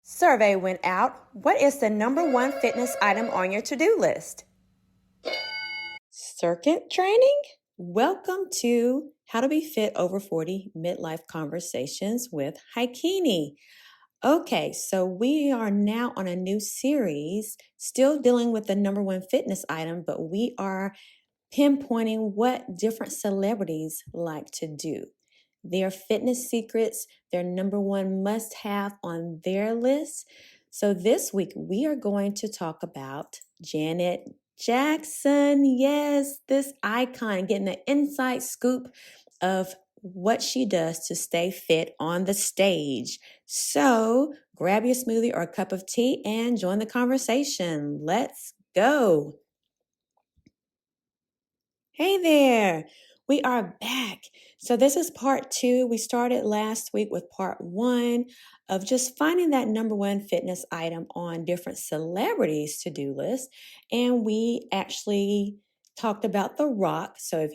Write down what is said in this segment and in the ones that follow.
Survey went out. What is the number one fitness item on your to-do list? Circuit training? Welcome to How to Be Fit Over 40 Midlife Conversations with Hicunni. Okay, so we are now on a new series, still dealing with the number one fitness item, but we are pinpointing what different celebrities like to do. Their fitness secrets, their number one must have on their list. So this week we are going to talk about Janet Jackson. Yes, this icon, getting the inside scoop of what she does to stay fit on the stage. So grab your smoothie or a cup of tea and join the conversation. Let's go. Hey there, we are back. So this is part 2. We started last week with part 1 of just finding that number one fitness item on different celebrities' to-do list. And we actually talked about The Rock. So if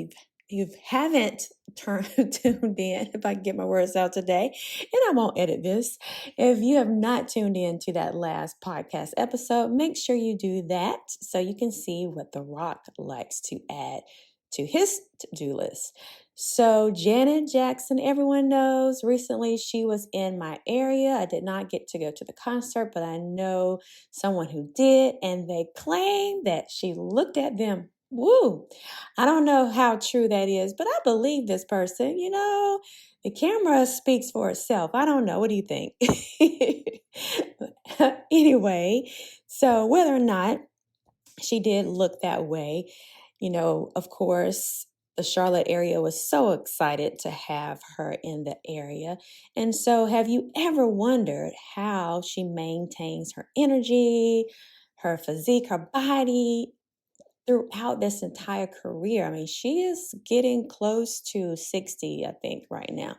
you haven't tuned in, if I can get my words out today, and I won't edit this. If you have not tuned in to that last podcast episode, make sure you do that so you can see what The Rock likes to add to his to-do list. So Janet Jackson, everyone knows, recently she was in my area. I did not get to go to the concert, but I know someone who did, and they claim that she looked at them. Woo! I don't know how true that is, but I believe this person. You know, the camera speaks for itself. I don't know. What do you think? Anyway, so whether or not she did look that way, you know, of course, the Charlotte area was so excited to have her in the area. And so have you ever wondered how she maintains her energy, her physique, her body throughout this entire career? I mean, she is getting close to 60, I think, right now.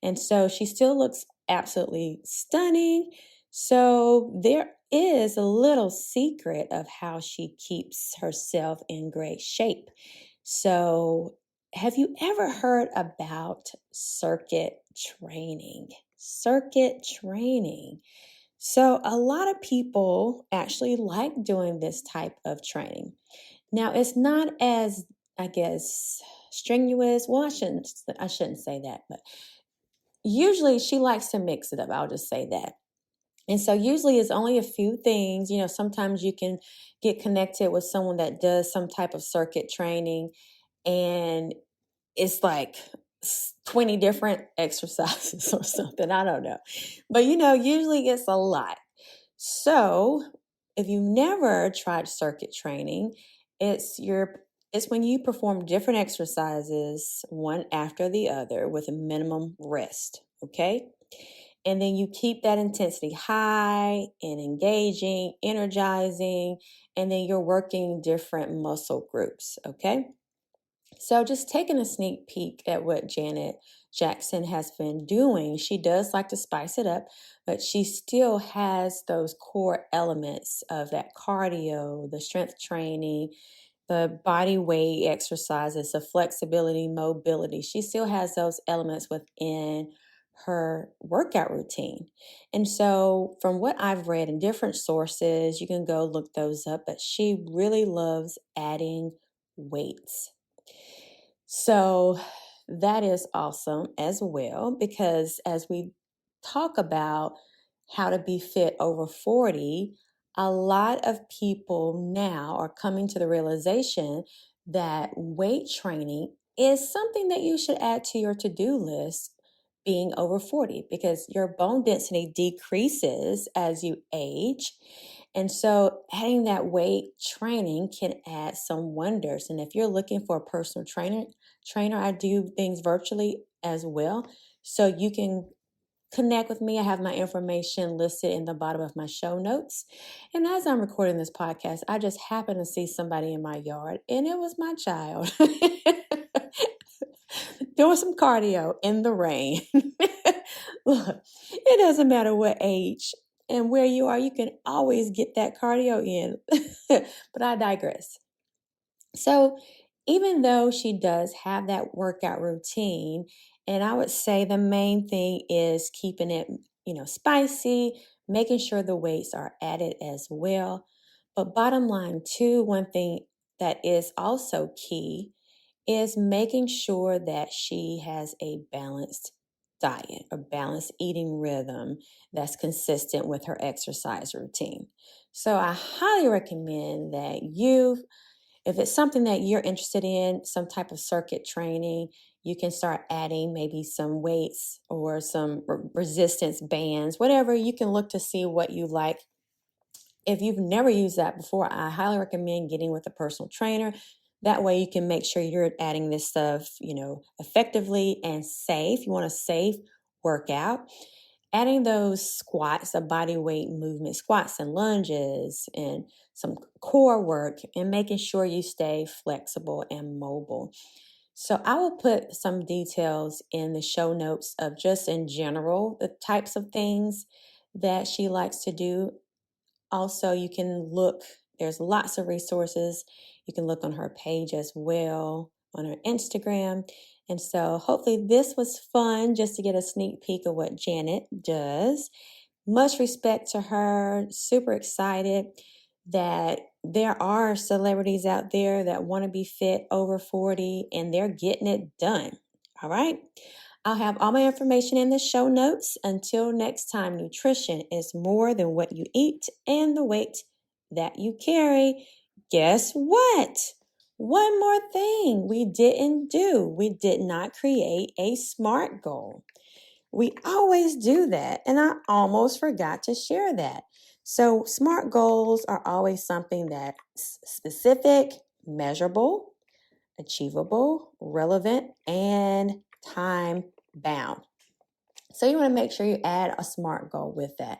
And so she still looks absolutely stunning. So there is a little secret of how she keeps herself in great shape. So have you ever heard about circuit training? Circuit training. So a lot of people actually like doing this type of training. Now, it's not as, I guess, strenuous. Well, I shouldn't say that, but usually she likes to mix it up. I'll just say that. And so usually it's only a few things. You know, sometimes you can get connected with someone that does some type of circuit training, and it's like 20 different exercises or something. I don't know. But, you know, usually it's a lot. So if you've never tried circuit training, it's when you perform different exercises one after the other with a minimum rest, okay? And then you keep that intensity high and engaging, energizing, and then you're working different muscle groups, okay? So just taking a sneak peek at what Janet Jackson has been doing, she does like to spice it up, but she still has those core elements of that cardio, the strength training, the body weight exercises, the flexibility, mobility. She still has those elements within her workout routine. And so from what I've read in different sources, you can go look those up, but she really loves adding weights. So that is awesome as well, because as we talk about how to be fit over 40, a lot of people now are coming to the realization that weight training is something that you should add to your to-do list being over 40, because your bone density decreases as you age. And so adding that weight training can add some wonders. And if you're looking for a personal trainer, I do things virtually as well. So you can connect with me. I have my information listed in the bottom of my show notes. And as I'm recording this podcast, I just happened to see somebody in my yard, and it was my child doing some cardio in the rain. Look, it doesn't matter what age and where you are, you can always get that cardio in. But I digress. So even though she does have that workout routine, and I would say the main thing is keeping it, spicy, making sure the weights are added as well. But bottom line, too, one thing that is also key is making sure that she has a balanced diet, a balanced eating rhythm that's consistent with her exercise routine. So I highly recommend that if it's something that you're interested in, some type of circuit training, you can start adding maybe some weights or some resistance bands, whatever. You can look to see what you like. If you've never used that before, I highly recommend getting with a personal trainer. That way you can make sure you're adding this stuff, effectively and safe. You want a safe workout. Adding those squats, a body weight movement, squats and lunges, and some core work, and making sure you stay flexible and mobile. So I will put some details in the show notes of just in general, the types of things that she likes to do. Also, you can look, there's lots of resources. You can look on her page as well, on her Instagram. And so hopefully this was fun just to get a sneak peek of what Janet does. Much respect to her. Super excited that there are celebrities out there that want to be fit over 40 and they're getting it done. All right. I'll have all my information in the show notes. Until next time, nutrition is more than what you eat and the weight that you carry. Guess what? One more thing we didn't do. We did not create a SMART goal. We always do that, and I almost forgot to share that. So SMART goals are always something that's specific, measurable, achievable, relevant, and time bound. So you want to make sure you add a SMART goal with that.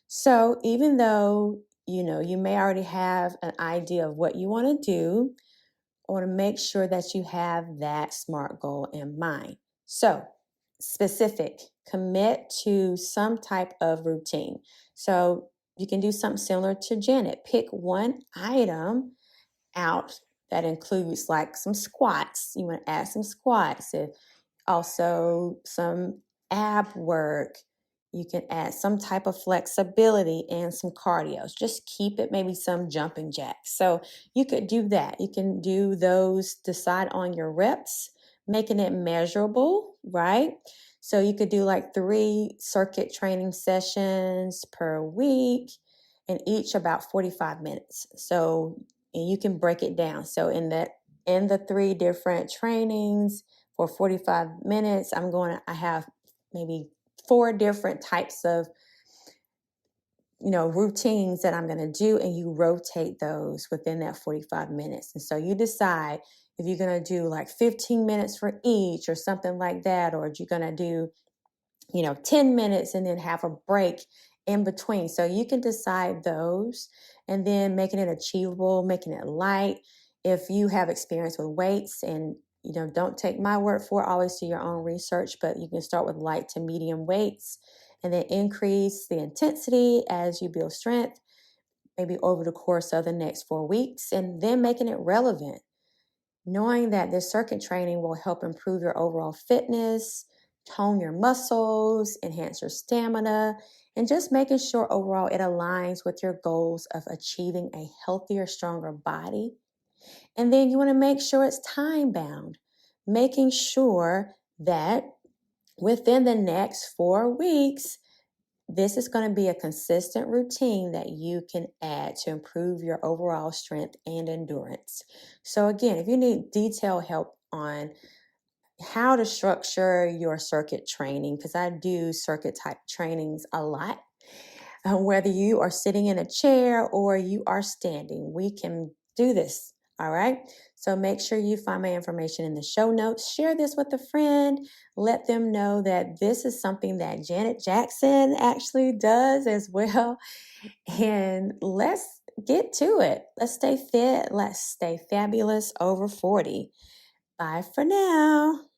So even though, you may already have an idea of what you want to do, I want to make sure that you have that SMART goal in mind. So specific, commit to some type of routine. So you can do something similar to Janet. Pick one item out that includes like some squats. You want to add some squats. Also some ab work. You can add some type of flexibility and some cardio. Just keep it, maybe some jumping jacks. So you could do that. You can do those, decide on your reps, making it measurable, right? So you could do like 3 circuit training sessions per week and each about 45 minutes. So and you can break it down. So in the 3 different trainings for 45 minutes, I have maybe 4 different types of, routines that I'm going to do, and you rotate those within that 45 minutes. And so you decide if you're going to do like 15 minutes for each or something like that, or you're going to do 10 minutes and then have a break in between. So you can decide those, and then making it achievable, making it light. If you have experience with weights, and don't take my word for it, always do your own research, but you can start with light to medium weights and then increase the intensity as you build strength, maybe over the course of the next 4 weeks, and then making it relevant. Knowing that this circuit training will help improve your overall fitness, tone your muscles, enhance your stamina, and just making sure overall it aligns with your goals of achieving a healthier, stronger body. And then you want to make sure it's time bound, making sure that within the next 4 weeks, this is going to be a consistent routine that you can add to improve your overall strength and endurance. So again, if you need detailed help on how to structure your circuit training, because I do circuit type trainings a lot, whether you are sitting in a chair or you are standing, we can do this. All right. So make sure you find my information in the show notes. Share this with a friend. Let them know that this is something that Janet Jackson actually does as well. And let's get to it. Let's stay fit. Let's stay fabulous over 40. Bye for now.